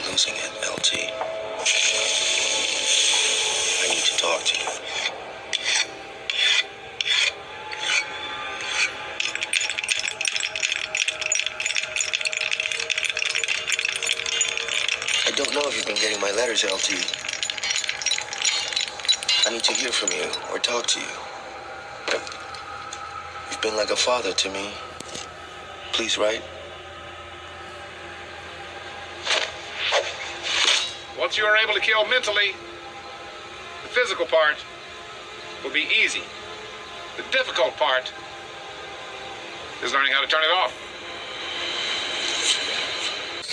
losing it, LT. I need to talk to you. I don't know if you've been getting my letters, LT. I need to hear from you or talk to you. You've been like a father to me. Please write. Once you are able to kill mentally, the physical part will be easy. The difficult part is learning how to turn it off.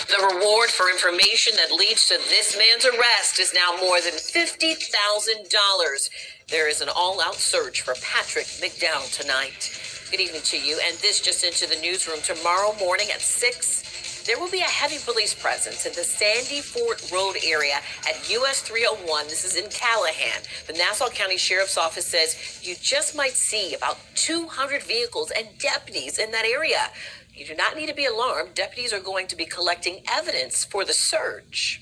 The reward for information that leads to this man's arrest is now more than $50,000. There is an all-out search for Patrick McDowell tonight. Good evening to you, and this just into the newsroom. Tomorrow morning at 6, there will be a heavy police presence in the Sandy Fort Road area at US 301. This is in Callahan. The Nassau County Sheriff's Office says you just might see about 200 vehicles and deputies in that area. You do not need to be alarmed. Deputies are going to be collecting evidence for the search.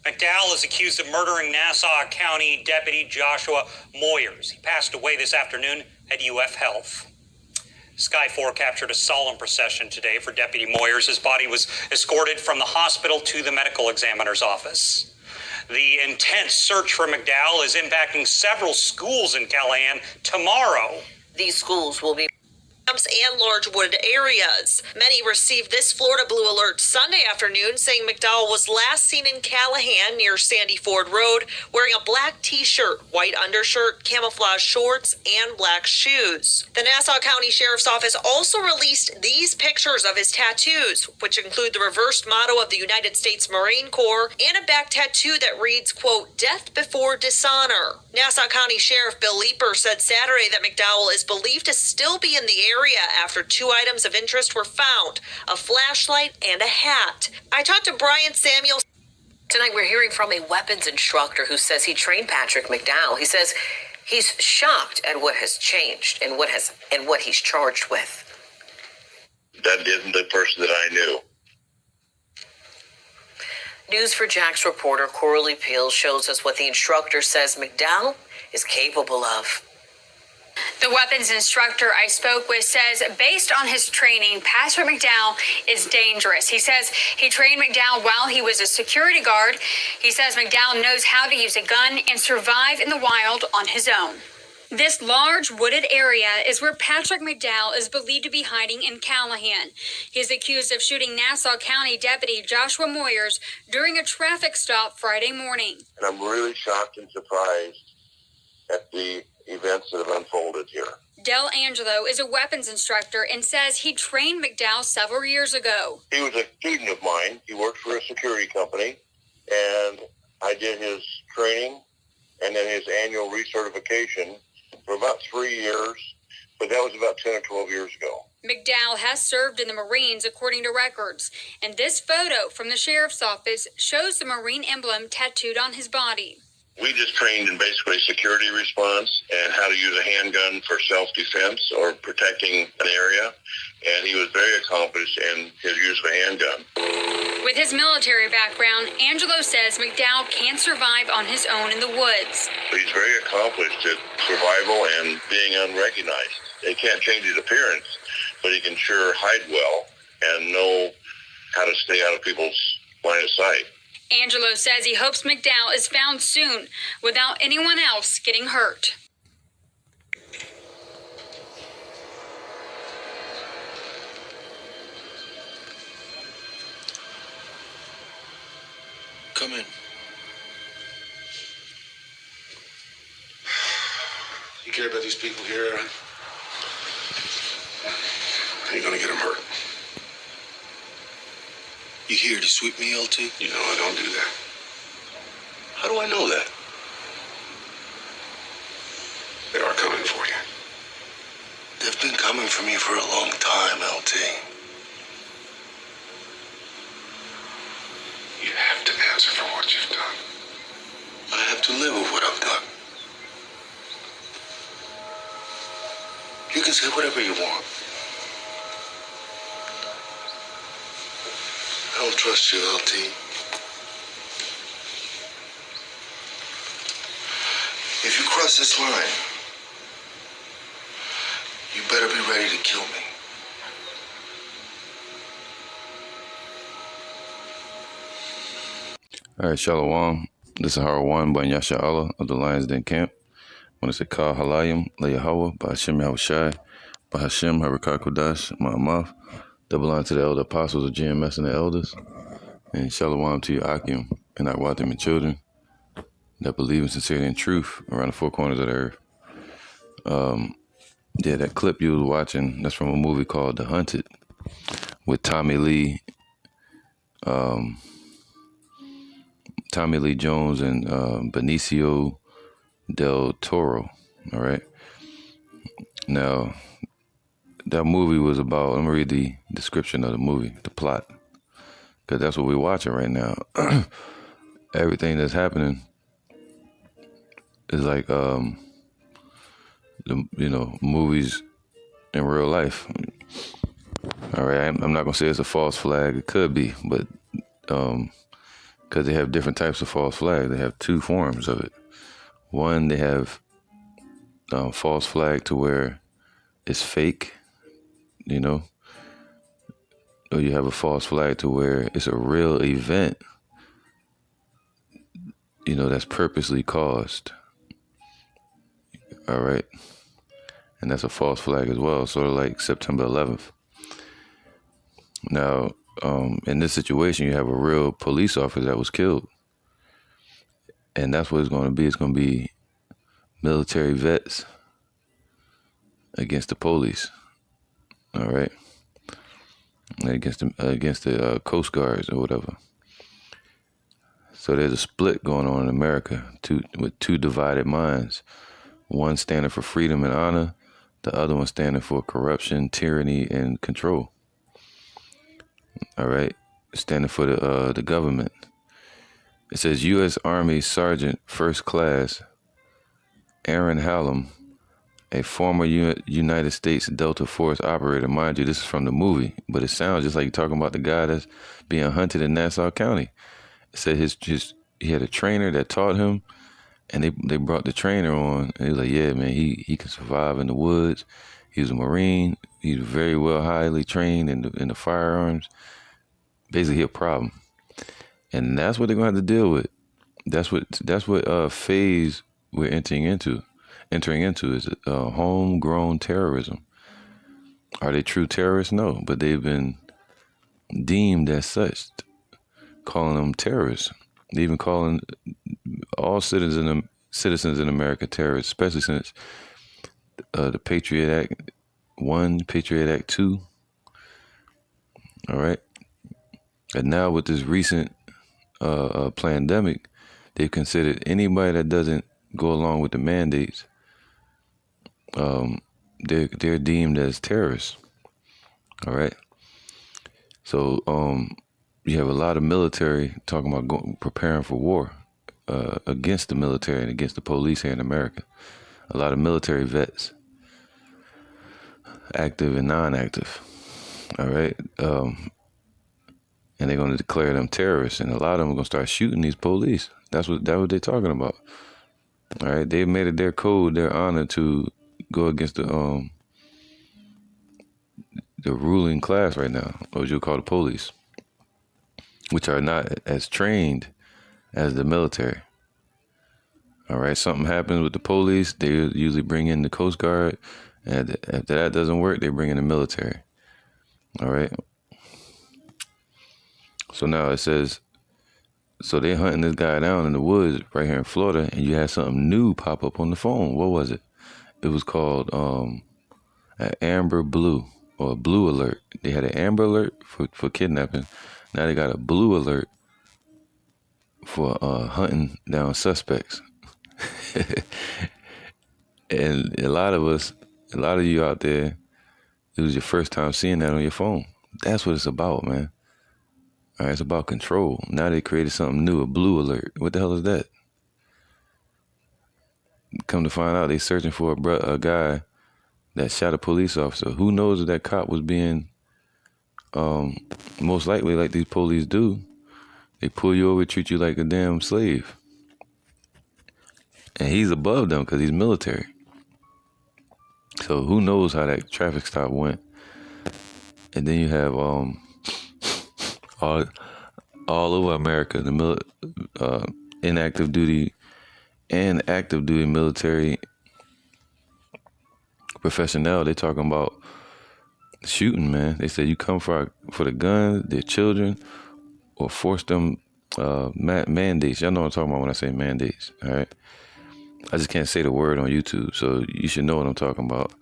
McDowell is accused of murdering Nassau County Deputy Joshua Moyers. He passed away this afternoon at UF Health. Sky 4 captured a solemn procession today for Deputy Moyers. His body was escorted from the hospital to the medical examiner's office. The intense search for McDowell is impacting several schools in Callahan tomorrow. These schools will be and large wooded areas. Many received this Florida Blue Alert Sunday afternoon, saying McDowell was last seen in Callahan near Sandy Ford Road wearing a black t-shirt, white undershirt, camouflage shorts, and black shoes. The Nassau County Sheriff's Office also released these pictures of his tattoos, which include the reversed motto of the United States Marine Corps and a back tattoo that reads, quote, "Death before dishonor." Nassau County Sheriff Bill Leeper said Saturday that McDowell is believed to still be in the area after 2 items of interest were found, a flashlight and a hat. I talked to Brian Samuel. Tonight we're hearing from a weapons instructor who says he trained Patrick McDowell. He says he's shocked at what has changed and what he's charged with. That isn't the person that I knew. News for Jax reporter Coralie Peel shows us what the instructor says McDowell is capable of. The weapons instructor I spoke with says based on his training, Patrick McDowell is dangerous. He says he trained McDowell while he was a security guard. He says McDowell knows how to use a gun and survive in the wild on his own. This large wooded area is where Patrick McDowell is believed to be hiding in Callahan. He is accused of shooting Nassau County Deputy Joshua Moyers during a traffic stop Friday morning. And I'm really shocked and surprised at the events that have unfolded here. Del Angelo is a weapons instructor and says he trained McDowell several years ago. He was a student of mine. He worked for a security company, and I did his training and then his annual recertification for about 3 years, but that was about 10 or 12 years ago. McDowell has served in the Marines according to records, and this photo from the sheriff's office shows the Marine emblem tattooed on his body. We just trained in basically security response and how to use a handgun for self-defense or protecting an area, and he was very accomplished in his use of a handgun. With his military background, Angelo says McDowell can't survive on his own in the woods. He's very accomplished at survival and being unrecognized. He can't change his appearance, but he can sure hide well and know how to stay out of people's line of sight. Angelo says he hopes McDowell is found soon without anyone else getting hurt. Come in. You care about these people here, Aaron? You're gonna get them hurt. You here to sweep me, LT? You know I don't do that. How do I know that? They are coming for you. They've been coming for me for a long time, LT. You have to answer for what you've done. I have to live with what I've done. You can say whatever you want. I don't trust you, LT. If you cross this line, you better be ready to kill me. All right, Shalom. This is Harawan by Yasha Allah of the Lions Den Camp. When I say Ka Halayim, Layahawa, by Hashem Yahushai, by Hashem Harakah Kodash, Ma'amath, double line to the elder apostles of GMS and the elders, and Shalom to your Akim and Akwatim and children that believe in sincerity and truth around the four corners of the earth. Yeah, that clip you was watching, that's from a movie called The Hunted with Tommy Lee Jones and Benicio del Toro. All right. Now, that movie was about, let me read the description of the movie, the plot, because that's what we're watching right now. Everything that's happening is like, movies in real life. All right. I'm not going to say it's a false flag. It could be, but because they have different types of false flag. They have two forms of it. One, they have false flag to where it's fake, or you have a false flag to where it's a real event, that's purposely caused. All right. And that's a false flag as well, sort of like September 11th. Now, in this situation, you have a real police officer that was killed. And that's what it's going to be. It's going to be military vets against the police. All right. Against the Coast Guards or whatever. So there's a split going on in America with two divided minds. One standing for freedom and honor. The other one standing for corruption, tyranny, and control. All right. Standing for the government. It says U.S. Army Sergeant First Class Aaron Hallam, a former United States Delta Force operator. Mind you, this is from the movie, but it sounds just like you're talking about the guy that's being hunted in Nassau County. It said he had a trainer that taught him, and they brought the trainer on, and he was like, yeah, man, he can survive in the woods. He was a Marine. He's very well, highly trained in the firearms. Basically, he a problem. And that's what they're going to have to deal with. That's what phase we're entering into is homegrown terrorism. Are they true terrorists? No, but they've been deemed as such, calling them terrorists. They even calling all citizens in America terrorists, especially since the Patriot Act 1, Patriot Act 2. All right. And now with this recent pandemic, they've considered anybody that doesn't go along with the mandates, they're deemed as terrorists. All right. So you have a lot of military talking about preparing for war against the military and against the police here in America. A lot of military vets, active and non-active. All right. And they're going to declare them terrorists, and a lot of them are going to start shooting these police. That's what they're talking about. All right, they made it their code, their honor to go against the ruling class right now, or what you call the police, which are not as trained as the military. All right, something happens with the police, they usually bring in the Coast Guard, and after that doesn't work, they bring in the military. All right. So now it says, so they're hunting this guy down in the woods right here in Florida, and you had something new pop up on the phone. What was it? It was called an Amber Blue, or a Blue Alert. They had an Amber Alert for kidnapping. Now they got a Blue Alert for hunting down suspects. And a lot of you out there, it was your first time seeing that on your phone. That's what it's about, man. All right, it's about control. Now they created something new, a Blue Alert. What the hell is that? Come to find out, they searching for a guy that shot a police officer. Who knows if that cop was being, most likely like these police do. They pull you over, treat you like a damn slave. And he's above them because he's military. So who knows how that traffic stop went? And then you have all over America, the inactive duty and active duty military professional. They talking about shooting, man. They said you come for the guns, their children, or force them mandates. Y'all know what I'm talking about when I say mandates, all right? I just can't say the word on YouTube, so you should know what I'm talking about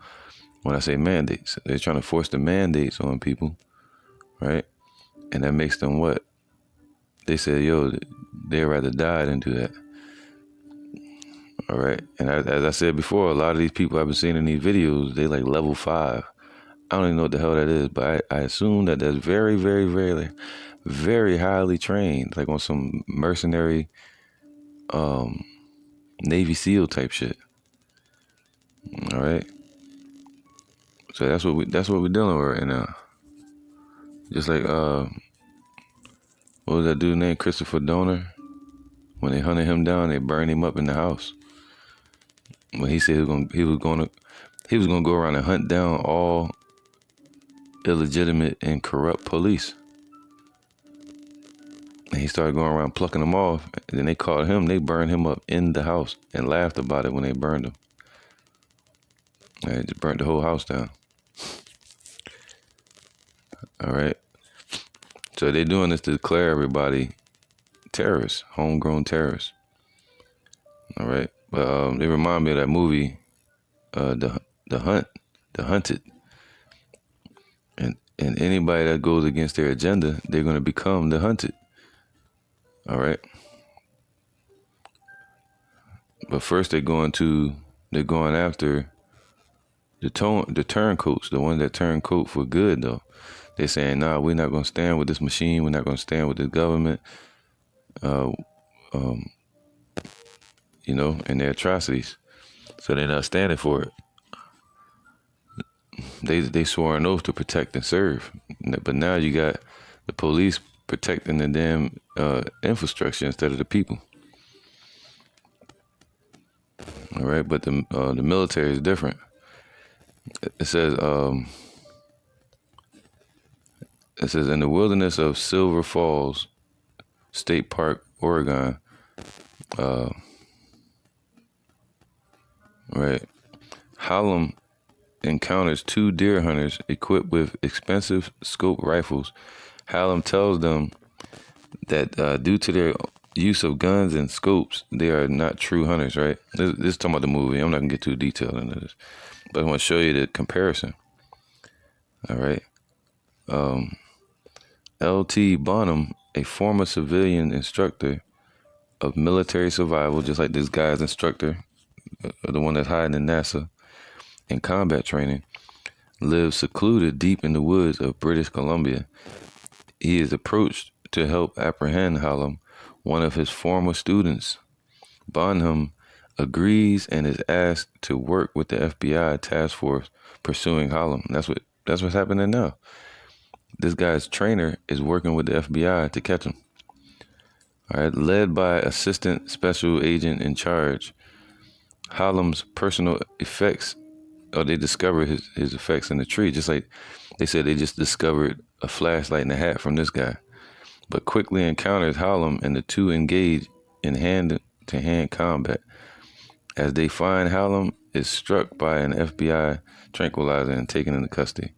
when I say mandates. They're trying to force the mandates on people, right? And that makes them what? They said, yo, they'd rather die than do that. All right. And as I said before, a lot of these people I've been seeing in these videos, they like level 5. I don't even know what the hell that is, but I assume that that's very, very, very, very highly trained, like on some mercenary Navy SEAL type shit. All right. So that's what we're dealing with right now. Just like what was that dude named Christopher Donner? When they hunted him down, they burned him up in the house. When he said he was gonna go around and hunt down all illegitimate and corrupt police. And he started going around plucking them off. And then they caught him. They burned him up in the house and laughed about it when they burned him. And they just burnt the whole house down. All right. So they're doing this to declare everybody terrorists, homegrown terrorists. All right. But they remind me of that movie, The Hunted. And anybody that goes against their agenda, they're going to become the hunted. All right. But first they're going after the turncoats, the ones that turn coat for good though. They're saying, nah, we're not going to stand with this machine. We're not going to stand with this government, and their atrocities. So they're not standing for it. They swore an oath to protect and serve. But now you got the police protecting the damn infrastructure instead of the people. All right, but the military is different. It says in the wilderness of Silver Falls State Park, Oregon, right, Hallam encounters 2 deer hunters equipped with expensive scope rifles. Hallam tells them that due to their use of guns and scopes, they are not true hunters, right? This is talking about the movie. I'm not going to get too detailed into this, but I want to show you the comparison. All right. L.T. Bonham, a former civilian instructor of military survival, just like this guy's instructor, the one that's hiding in NASA, in combat training, lives secluded deep in the woods of British Columbia. He is approached to help apprehend Hallam, one of his former students. Bonham agrees and is asked to work with the FBI task force pursuing Hallam. That's what's happening now. This guy's trainer is working with the FBI to catch him. All right, led by Assistant Special Agent in charge, Hallam's personal effects, they discovered his effects in the tree, just like they said they just discovered a flashlight and a hat from this guy. But quickly encounters Hallam and the two engage in hand-to-hand combat. As they find Hallam is struck by an FBI tranquilizer and taken into custody.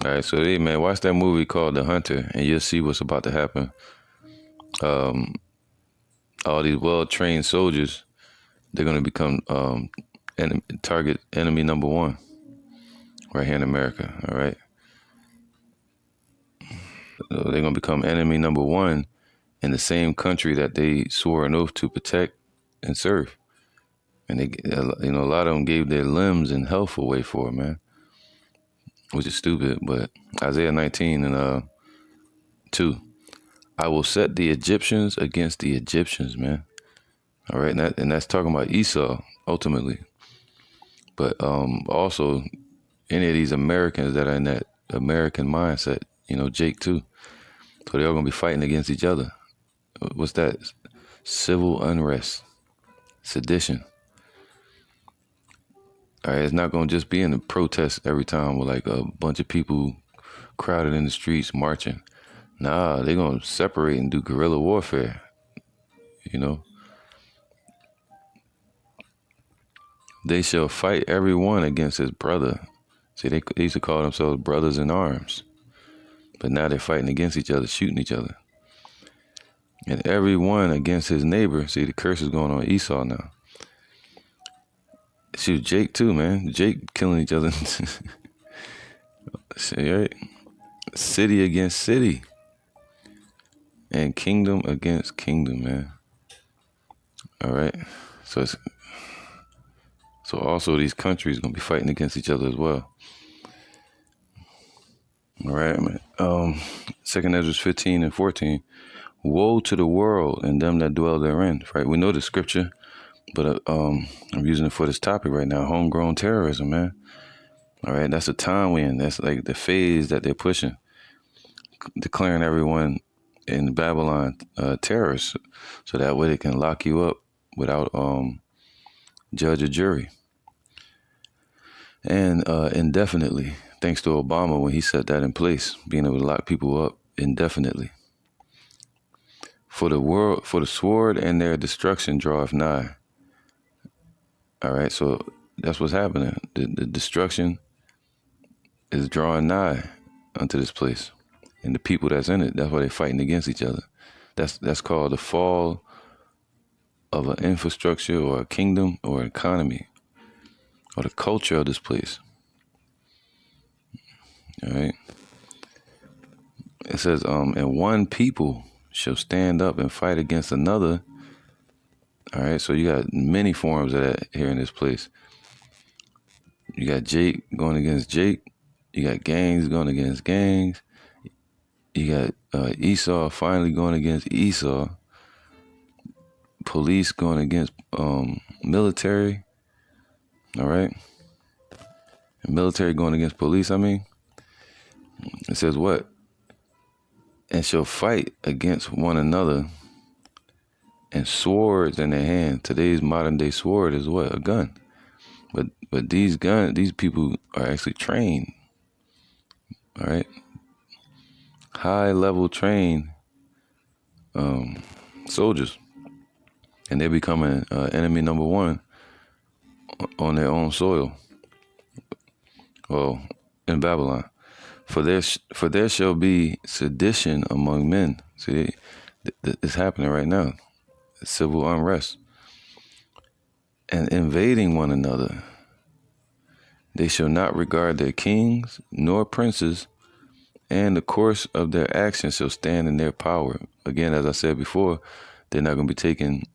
All right, so watch that movie called The Hunter, and you'll see what's about to happen. All these well-trained soldiers, they're going to become target enemy number 1 right here in America, all right? So they're going to become enemy number 1 in the same country that they swore an oath to protect and serve. And a lot of them gave their limbs and health away for it, man, which is stupid. But Isaiah 19 and 2, I will set the Egyptians against the Egyptians, man. All right, and that's talking about Esau ultimately. But also any of these Americans that are in that American mindset, Jake too. So they're all gonna be fighting against each other. What's that? Civil unrest, sedition. All right, it's not going to just be in the protest every time with like a bunch of people crowded in the streets marching. Nah, they're going to separate and do guerrilla warfare, you know. They shall fight every one against his brother. See, they used to call themselves brothers in arms. But now they're fighting against each other, shooting each other. And every one against his neighbor. See, the curse is going on Esau now. Shoot, Jake too, man. Jake killing each other. See, right? City against city. And kingdom against kingdom, man. All right? So also these countries going to be fighting against each other as well. All right, man. 2nd Ezra 15 and 14. Woe to the world and them that dwell therein. Right? We know the scripture, but I'm using it for this topic right now. Homegrown terrorism, man. All right, that's the time we're in. That's like the phase that they're pushing, declaring everyone in Babylon terrorists, so that way they can lock you up without judge or jury, and indefinitely. Thanks to Obama when he set that in place, being able to lock people up indefinitely. For the sword and their destruction draweth nigh. All right, so that's what's happening. The destruction is drawing nigh unto this place. And the people that's in it, that's why they're fighting against each other. That's called the fall of an infrastructure or a kingdom or an economy or the culture of this place. All right. It says, and one people shall stand up and fight against another. All right, so you got many forms of that here in this place. You got Jake going against Jake. You got gangs going against gangs. You got Esau finally going against Esau. Police going against military. All right. And military going against police, I mean. It says what? And shall fight against one another, and swords in their hand. Today's modern day sword is what? A gun. But these people are actually trained. All right. High level trained soldiers. And they're becoming enemy number one on their own soil. Well, in Babylon. For there shall be sedition among men. See, it's happening right now. Civil unrest. And invading one another. They shall not regard their kings nor princes, and the course of their actions shall stand in their power. Again, as I said before, they're not going to be taking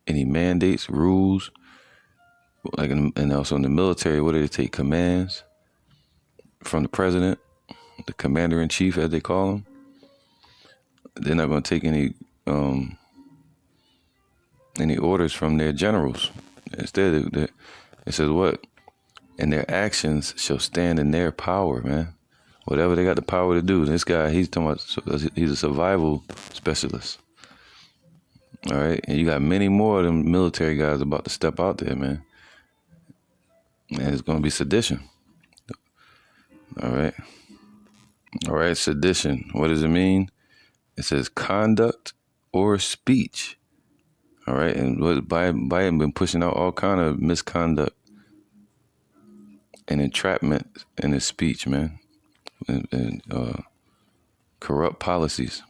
any mandates, rules, like and also in the military, what do they take? Commands from the president, the commander-in-chief, as they call him. They're not going to take any orders from their generals. Instead, it says what? And their actions shall stand in their power, man. Whatever they got the power to do. This guy, he's talking about, he's a survival specialist. All right? And you got many more of them military guys about to step out there, man. And it's going to be sedition. All right? All right, sedition. What does it mean? It says conduct or speech. All right? And Biden been pushing out all kind of misconduct and entrapment in his speech, man, and corrupt policies.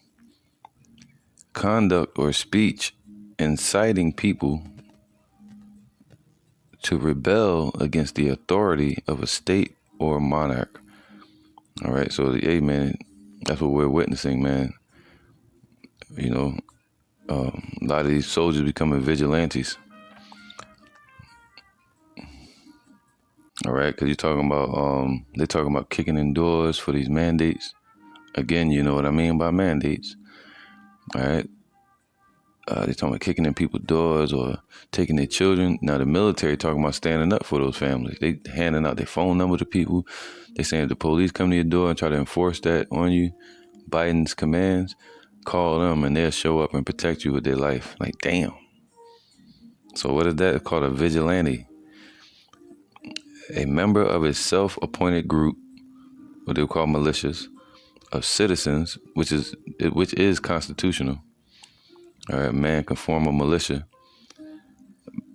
Conduct or speech inciting people to rebel against the authority of a state or monarch. All right, so hey, man, that's what we're witnessing, man. You know, a lot of these soldiers becoming vigilantes. All right, because they're talking about kicking in doors for these mandates. Again, you know what I mean by mandates. All right. They're talking about kicking in people's doors or taking their children. Now, the military talking about standing up for those families. They handing out their phone number to people. They saying if the police come to your door and try to enforce that on you, Biden's commands, call them and they'll show up and protect you with their life. Like, damn. So what is that? It's called a vigilante. a member of a self-appointed group, what they call militias, of citizens, which is constitutional. All right, man can form a militia.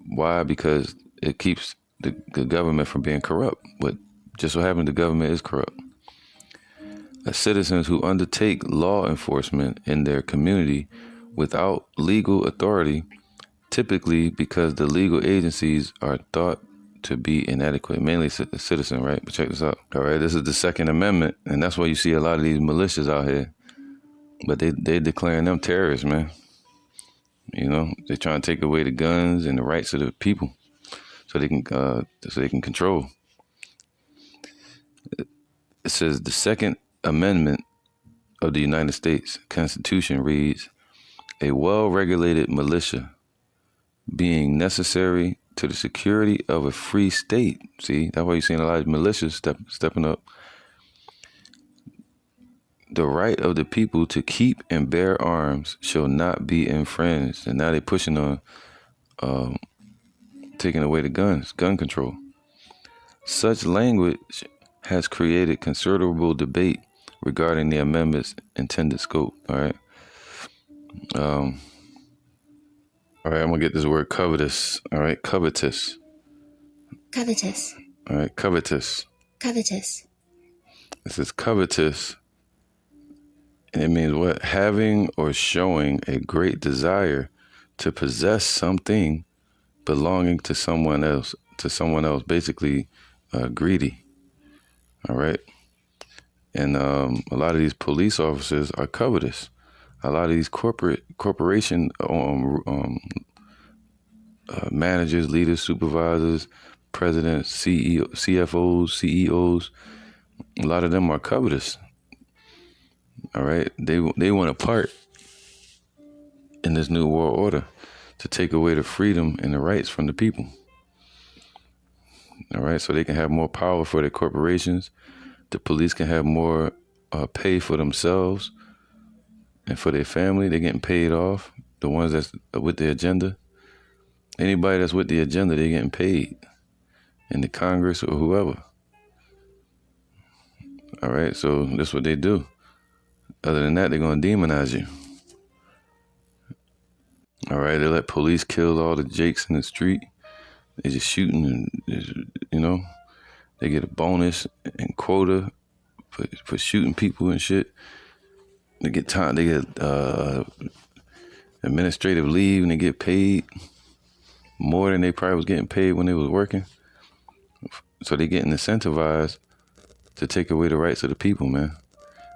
Why? Because it keeps the government from being corrupt. But just so happens the government is corrupt. Citizens who undertake law enforcement in their community without legal authority, typically because the legal agencies are thought to be inadequate, mainly citizen, right? But check this out. All right, this is the Second Amendment, and that's why you see a lot of these militias out here. But they declaring them terrorists, man. You know, they're trying to take away the guns and the rights of the people, so they can control. It says the Second Amendment of the United States Constitution reads, "A well-regulated militia being necessary to the security of a free state." See, that's why you're seeing a lot of militias stepping up. "The right of the people to keep and bear arms shall not be infringed." And now they're pushing on taking away the guns, gun control. Such language has created considerable debate regarding the amendment's intended scope. All right. All right, I'm gonna get this word covetous. All right, covetous. Covetous. All right, covetous. Covetous. This is covetous. And it means what? Having or showing a great desire to possess something belonging to someone else. Basically, greedy. All right. And a lot of these police officers are covetous. A lot of these corporation managers, leaders, supervisors, presidents, CFOs, CEOs, a lot of them are covetous. All right, they want a part in this new world order to take away the freedom and the rights from the people. All right, so they can have more power for their corporations. The police can have more pay for themselves and for their family. They're getting paid off. The ones that's with the agenda. Anybody that's with the agenda, they're getting paid in the Congress or whoever. All right, so that's what they do. Other than that, they're going to demonize you. All right, they let police kill all the jakes in the street. They just shooting and, you know, they get a bonus and quota for shooting people and shit. They get administrative leave and they get paid more than they probably was getting paid when they was working. So they getting incentivized to take away the rights of the people, man.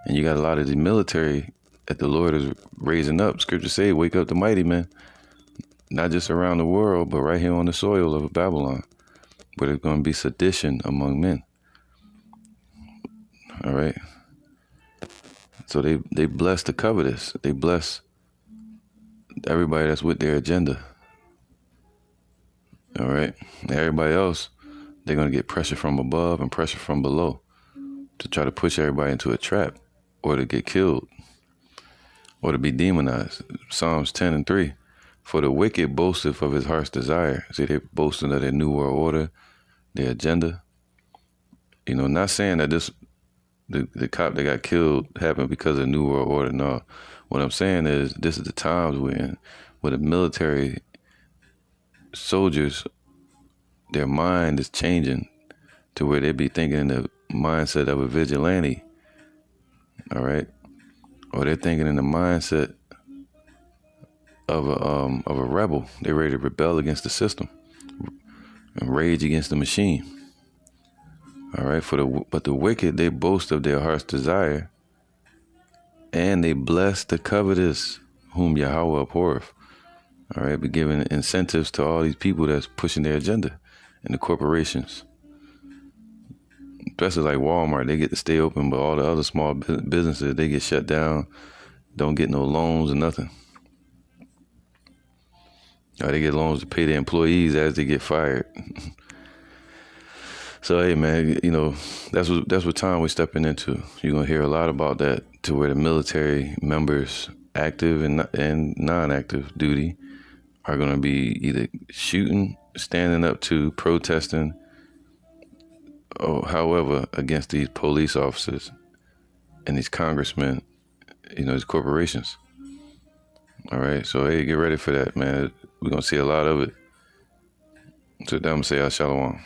And you got a lot of the military that the Lord is raising up. Scripture say, wake up the mighty, man. Not just around the world, but right here on the soil of Babylon, where there's going to be sedition among men. All right. So they bless the covetous. They bless everybody that's with their agenda. All right. And everybody else, they're going to get pressure from above and pressure from below to try to push everybody into a trap or to get killed or to be demonized. Psalms 10:3. For the wicked boasteth of his heart's desire. See, they're boasting of their new world order, their agenda. You know, not saying that the cop that got killed happened because of New World Order. No. What I'm saying is this is the times we're in, where the military soldiers, their mind is changing to where they be thinking in the mindset of a vigilante. All right? Or they're thinking in the mindset of a rebel. They're ready to rebel against the system and rage against the machine. All right, but the wicked, they boast of their heart's desire, and they bless the covetous, whom Yahweh abhorreth. All right, but giving incentives to all these people that's pushing their agenda, and the corporations, especially like Walmart, they get to stay open, but all the other small businesses, they get shut down, don't get no loans or nothing. Or they get loans to pay their employees as they get fired. So, hey, man, you know, that's what time we're stepping into. You're going to hear a lot about that, to where the military members, active and non-active duty, are going to be either shooting, standing up to, protesting, however, against these police officers and these congressmen, these corporations. All right, so hey, get ready for that, man. We're gonna see a lot of it. So I'm gonna say, Shalom.